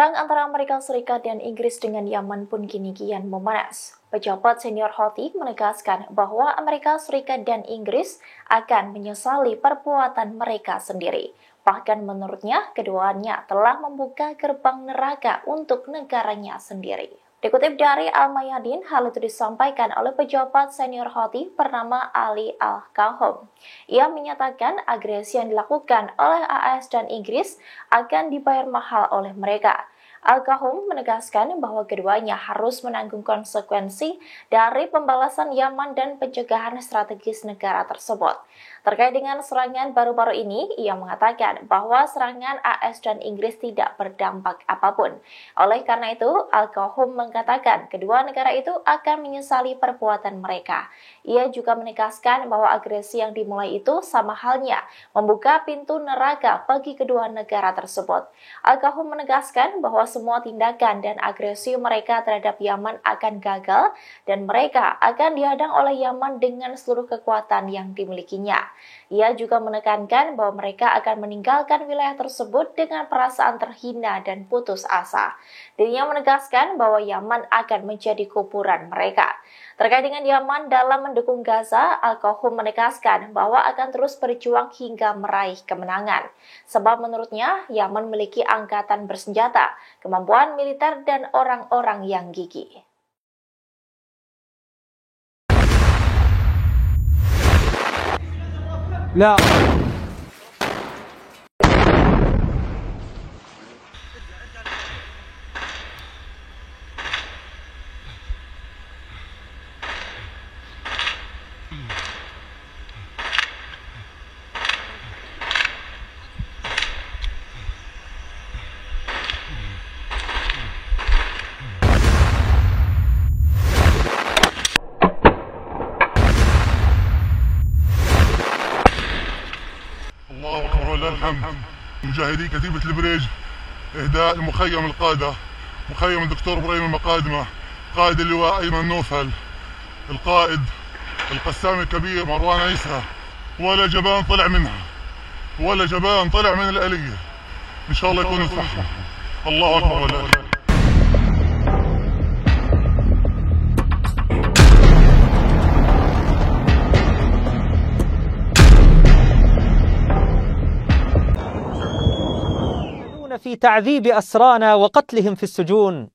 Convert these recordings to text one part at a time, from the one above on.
Perang antara Amerika Serikat dan Inggris dengan Yaman pun kini kian memanas. Pejabat senior Houthi menegaskan bahwa Amerika Serikat dan Inggris akan menyesali perbuatan mereka sendiri. Bahkan menurutnya, keduanya telah membuka gerbang neraka untuk negaranya sendiri. Dikutip dari Al-Mayadin, hal itu disampaikan oleh pejabat senior Houthi bernama Ali Al-Kahom. Ia menyatakan agresi yang dilakukan oleh AS dan Inggris akan dibayar mahal oleh mereka. Al-Kahom menegaskan bahwa keduanya harus menanggung konsekuensi dari pembalasan Yaman dan pencegahan strategis negara tersebut. Terkait dengan serangan baru-baru ini, ia mengatakan bahwa serangan AS dan Inggris tidak berdampak apapun. Oleh karena itu, Al-Kahom mengatakan kedua negara itu akan menyesali perbuatan mereka. Ia juga menegaskan bahwa agresi yang dimulai itu sama halnya membuka pintu neraka bagi kedua negara tersebut. Al-Kahom menegaskan bahwa semua tindakan dan agresi mereka terhadap Yaman akan gagal dan mereka akan dihadang oleh Yaman dengan seluruh kekuatan yang dimilikinya. Ia juga menekankan bahwa mereka akan meninggalkan wilayah tersebut dengan perasaan terhina dan putus asa. Dirinya menegaskan bahwa Yaman akan menjadi kuburan mereka. Terkait dengan Yaman dalam mendukung Gaza, Al-Kahom menegaskan bahwa akan terus berjuang hingga meraih kemenangan. Sebab menurutnya, Yaman memiliki angkatan bersenjata, kemampuan militer, dan orang-orang yang gigih. لا الله أكبر ولله الحمد. مجاهدي كتيبة البريج إهداء لمخيم القادة، مخيم الدكتور إبراهيم المقادمة، قائد اللواء أيمن نوفل، القائد القسام الكبير مروان عيسى. ولا جبان طلع منها، ولا جبان طلع من الآلية. إن شاء الله يكون الصحة. الله أكبر ولله الحمد. في تعذيب أسرانا وقتلهم في السجون.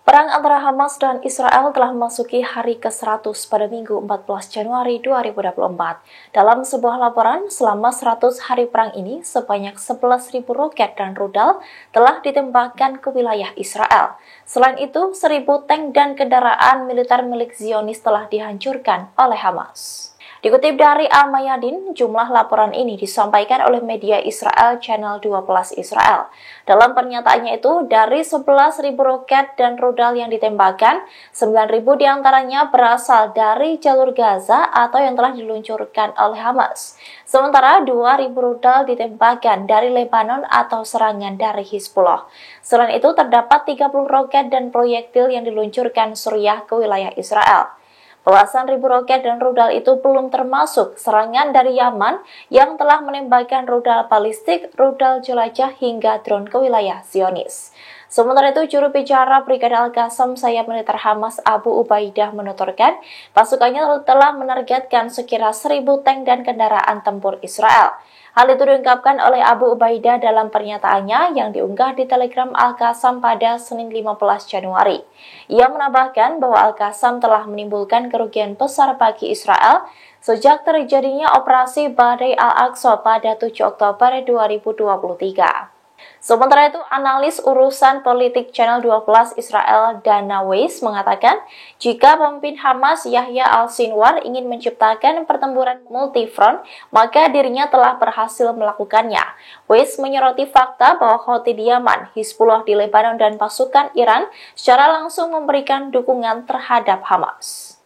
Perang antara Hamas dan Israel telah memasuki hari ke-100 pada Minggu 14 Januari 2024. Dalam sebuah laporan, selama 100 hari perang ini, sebanyak 11.000 roket dan rudal telah ditembakkan ke wilayah Israel. Selain itu, 1.000 tank dan kendaraan militer milik Zionis telah dihancurkan oleh Hamas. Dikutip dari Al-Mayadin, jumlah laporan ini disampaikan oleh media Israel Channel 12 Israel. Dalam pernyataannya itu, dari 11.000 roket dan rudal yang ditembakkan, 9.000 diantaranya berasal dari jalur Gaza atau yang telah diluncurkan oleh Hamas. Sementara 2.000 rudal ditembakkan dari Lebanon atau serangan dari Hizbullah. Selain itu, terdapat 30 roket dan proyektil yang diluncurkan Suriah ke wilayah Israel. Belasan ribu roket dan rudal itu belum termasuk serangan dari Yaman yang telah menembakkan rudal balistik, rudal jelajah hingga drone ke wilayah Zionis. Sementara itu, juru bicara Brigade Al-Qassam Sayap Militer Hamas Abu Ubaidah menuturkan pasukannya telah menargetkan sekira 1.000 tank dan kendaraan tempur Israel. Hal itu diungkapkan oleh Abu Ubaidah dalam pernyataannya yang diunggah di Telegram Al-Qassam pada Senin 15 Januari. Ia menambahkan bahwa Al-Qassam telah menimbulkan kerugian besar bagi Israel sejak terjadinya operasi Badai Al-Aqsa pada 7 Oktober 2023. Sementara itu, analis urusan politik Channel 12 Israel Dana Weiss mengatakan jika pemimpin Hamas Yahya al-Sinwar ingin menciptakan pertempuran multifront, maka dirinya telah berhasil melakukannya. Weiss menyoroti fakta bahwa Houthi di Yaman, Hizbullah di Lebanon, dan pasukan Iran secara langsung memberikan dukungan terhadap Hamas.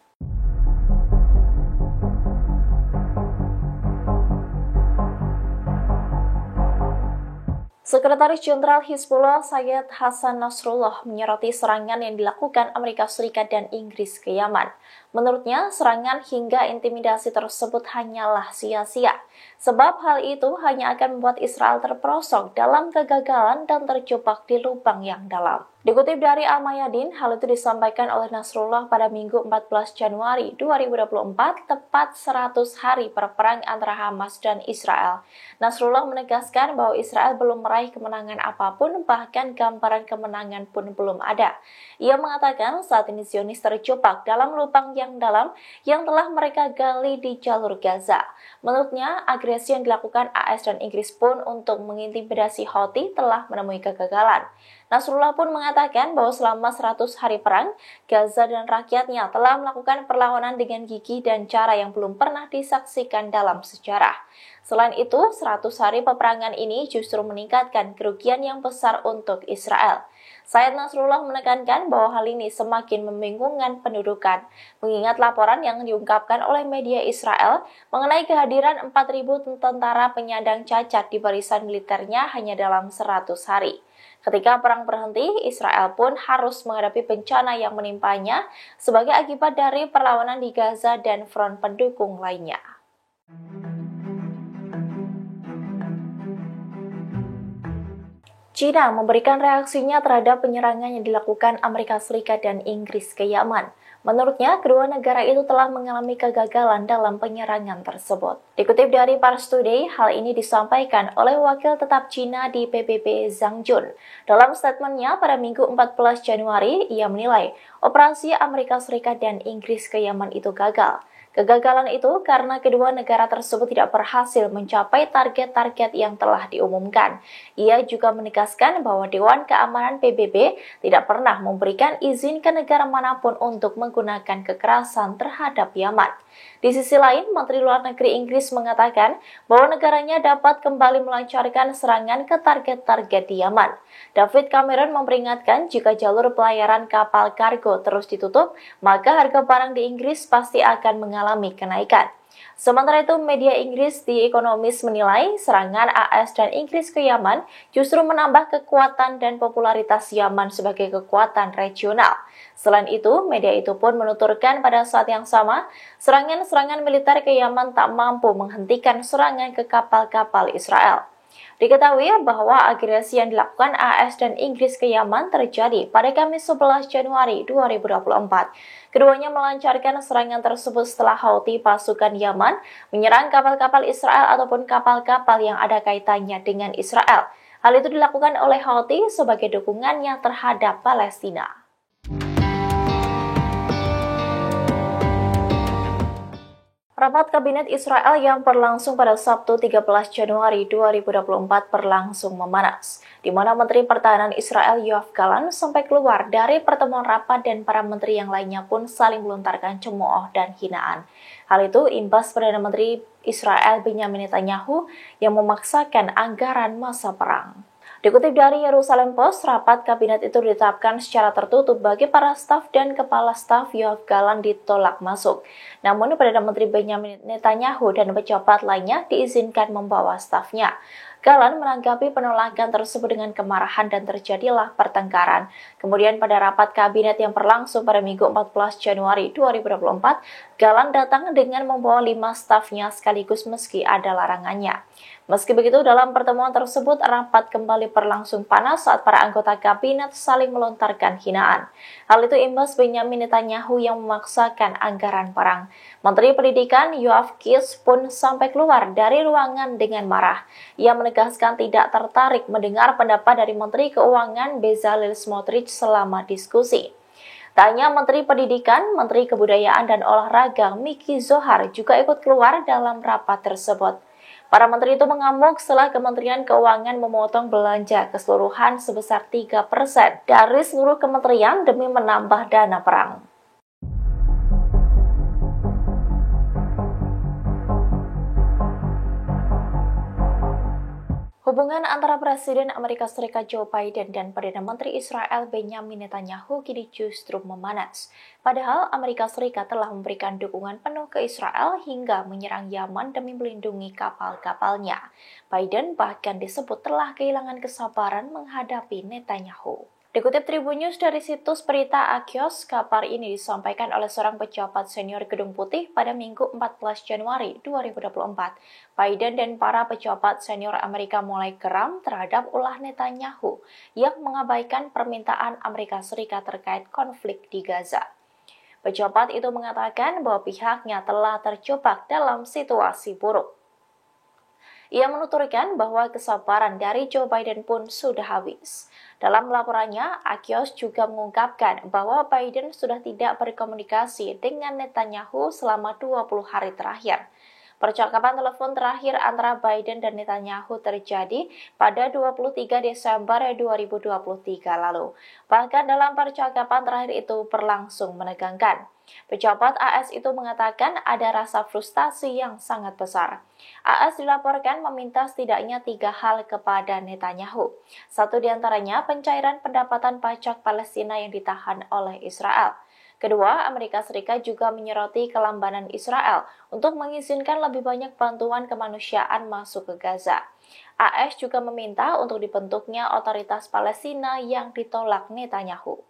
Sekretaris Jenderal Hizbullah Sayyid Hasan Nasrullah menyoroti serangan yang dilakukan Amerika Serikat dan Inggris ke Yaman. Menurutnya, serangan hingga intimidasi tersebut hanyalah sia-sia, sebab hal itu hanya akan membuat Israel terperosok dalam kegagalan dan terjebak di lubang yang dalam. Dikutip dari Al-Mayadin, hal itu disampaikan oleh Nasrullah pada Minggu 14 Januari 2024, tepat 100 hari perang antara Hamas dan Israel. Nasrullah menegaskan bahwa Israel belum meraih kemenangan apapun, bahkan gambaran kemenangan pun belum ada. Ia mengatakan saat ini Zionis terjebak dalam lubang yang dalam yang telah mereka gali di jalur Gaza. Menurutnya, agresi yang dilakukan AS dan Inggris pun untuk mengintimidasi Houthi telah menemui kegagalan. Nasrullah pun mengatakan bahwa selama 100 hari perang, Gaza dan rakyatnya telah melakukan perlawanan dengan gigih dan cara yang belum pernah disaksikan dalam sejarah. Selain itu, 100 hari peperangan ini justru meningkatkan kerugian yang besar untuk Israel. Sayyid Nasrullah menekankan bahwa hal ini semakin membingungkan pendudukan, mengingat laporan yang diungkapkan oleh media Israel mengenai kehadiran 4.000 tentara penyandang cacat di barisan militernya hanya dalam 100 hari. Ketika perang berhenti, Israel pun harus menghadapi bencana yang menimpanya sebagai akibat dari perlawanan di Gaza dan front pendukung lainnya. China memberikan reaksinya terhadap penyerangan yang dilakukan Amerika Serikat dan Inggris ke Yaman. Menurutnya, kedua negara itu telah mengalami kegagalan dalam penyerangan tersebut. Dikutip dari Pars Today, hal ini disampaikan oleh wakil tetap China di PBB Zhang Jun. Dalam statementnya pada Minggu 14 Januari, ia menilai operasi Amerika Serikat dan Inggris ke Yaman itu gagal. Kegagalan itu karena kedua negara tersebut tidak berhasil mencapai target-target yang telah diumumkan. Ia juga menegaskan bahwa Dewan Keamanan PBB tidak pernah memberikan izin ke negara manapun untuk menggunakan kekerasan terhadap Yaman. Di sisi lain, Menteri Luar Negeri Inggris mengatakan bahwa negaranya dapat kembali melancarkan serangan ke target-target di Yaman. David Cameron memperingatkan jika jalur pelayaran kapal kargo terus ditutup, maka harga barang di Inggris pasti akan mengalami kenaikan. Sementara itu, media Inggris The Economist menilai serangan AS dan Inggris ke Yaman justru menambah kekuatan dan popularitas Yaman sebagai kekuatan regional. Selain itu, media itu pun menuturkan pada saat yang sama, serangan-serangan militer ke Yaman tak mampu menghentikan serangan ke kapal-kapal Israel. Diketahui bahwa agresi yang dilakukan AS dan Inggris ke Yaman terjadi pada Kamis 11 Januari 2024. Keduanya melancarkan serangan tersebut setelah Houthi pasukan Yaman menyerang kapal-kapal Israel ataupun kapal-kapal yang ada kaitannya dengan Israel. Hal itu dilakukan oleh Houthi sebagai dukungannya terhadap Palestina. Rapat Kabinet Israel yang berlangsung pada Sabtu 13 Januari 2024 berlangsung memanas, di mana Menteri Pertahanan Israel Yoav Gallant sampai keluar dari pertemuan rapat dan para menteri yang lainnya pun saling melontarkan cemooh dan hinaan. Hal itu imbas Perdana Menteri Israel Benjamin Netanyahu yang memaksakan anggaran masa perang. Dikutip dari Yerusalem Post, rapat kabinet itu ditetapkan secara tertutup bagi para staf dan kepala staf. Yoav Gallant ditolak masuk. Namun, Perdana Menteri Benjamin Netanyahu dan pejabat lainnya diizinkan membawa stafnya. Gallant menanggapi penolakan tersebut dengan kemarahan dan terjadilah pertengkaran. Kemudian pada rapat kabinet yang berlangsung pada Minggu 14 Januari 2024, Gallant datang dengan membawa 5 stafnya sekaligus meski ada larangannya. Meski begitu, dalam pertemuan tersebut, rapat kembali berlangsung panas saat para anggota kabinet saling melontarkan hinaan. Hal itu imbas Benjamin Netanyahu yang memaksakan anggaran perang. Menteri Pendidikan Yoav Kish pun sampai keluar dari ruangan dengan marah. Ia menegaskan tidak tertarik mendengar pendapat dari Menteri Keuangan Bezalel Smotrich selama diskusi. Tak hanya Menteri Pendidikan, Menteri Kebudayaan dan Olahraga Miki Zohar juga ikut keluar dalam rapat tersebut. Para menteri itu mengamuk setelah Kementerian Keuangan memotong belanja keseluruhan sebesar 3% dari seluruh kementerian demi menambah dana perang. Hubungan antara Presiden Amerika Serikat Joe Biden dan Perdana Menteri Israel Benjamin Netanyahu kini justru memanas. Padahal Amerika Serikat telah memberikan dukungan penuh ke Israel hingga menyerang Yaman demi melindungi kapal-kapalnya. Biden bahkan disebut telah kehilangan kesabaran menghadapi Netanyahu. Dikutip Tribun News dari situs berita Axios, kabar ini disampaikan oleh seorang pejabat senior Gedung Putih pada Minggu 14 Januari 2024. Biden dan para pejabat senior Amerika mulai geram terhadap ulah Netanyahu yang mengabaikan permintaan Amerika Serikat terkait konflik di Gaza. Pejabat itu mengatakan bahwa pihaknya telah terjebak dalam situasi buruk. Ia menuturkan bahwa kesabaran dari Joe Biden pun sudah habis. Dalam laporannya, Axios juga mengungkapkan bahwa Biden sudah tidak berkomunikasi dengan Netanyahu selama 20 hari terakhir. Percakapan telepon terakhir antara Biden dan Netanyahu terjadi pada 23 Desember 2023 lalu. Bahkan dalam percakapan terakhir itu berlangsung menegangkan. Pejabat AS itu mengatakan ada rasa frustasi yang sangat besar. AS dilaporkan meminta setidaknya 3 hal kepada Netanyahu. Satu diantaranya pencairan pendapatan pajak Palestina yang ditahan oleh Israel. Kedua, Amerika Serikat juga menyoroti kelambanan Israel untuk mengizinkan lebih banyak bantuan kemanusiaan masuk ke Gaza. AS juga meminta untuk dibentuknya otoritas Palestina yang ditolak Netanyahu.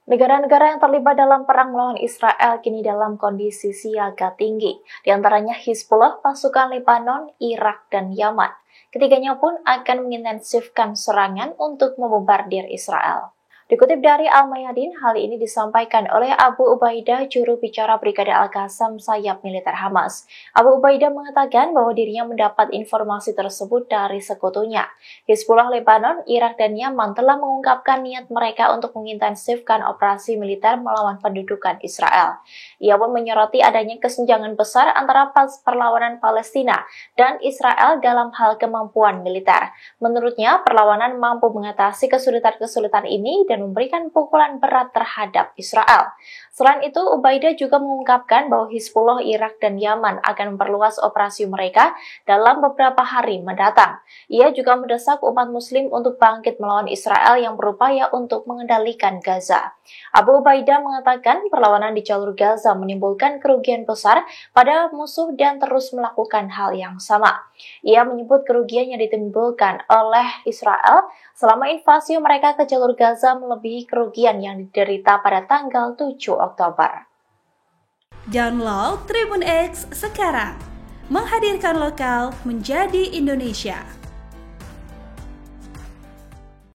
Negara-negara yang terlibat dalam perang melawan Israel kini dalam kondisi siaga tinggi, di antaranya Hizbullah, pasukan Lebanon, Irak, dan Yaman. Ketiganya pun akan mengintensifkan serangan untuk membombardir Israel. Dikutip dari Al-Mayadin, hal ini disampaikan oleh Abu Ubaidah, juru bicara Brigade Al-Qassam sayap militer Hamas. Abu Ubaidah mengatakan bahwa dirinya mendapat informasi tersebut dari sekutunya. Hizbullah Lebanon, Irak, dan Yaman telah mengungkapkan niat mereka untuk mengintensifkan operasi militer melawan pendudukan Israel. Ia pun menyoroti adanya kesenjangan besar antara perlawanan Palestina dan Israel dalam hal kemampuan militer. Menurutnya, perlawanan mampu mengatasi kesulitan-kesulitan ini dan memberikan pukulan berat terhadap Israel. Selain itu, Ubaidah juga mengungkapkan bahwa Hizbullah, Irak, dan Yaman akan memperluas operasi mereka dalam beberapa hari mendatang. Ia juga mendesak umat muslim untuk bangkit melawan Israel yang berupaya untuk mengendalikan Gaza. Abu Ubaidah mengatakan perlawanan di jalur Gaza menimbulkan kerugian besar pada musuh dan terus melakukan hal yang sama. Ia menyebut kerugian yang ditimbulkan oleh Israel selama invasi mereka ke jalur Gaza melebihi kerugian yang diderita pada tanggal 7 Oktober. Download Tribun X sekarang, menghadirkan lokal menjadi Indonesia.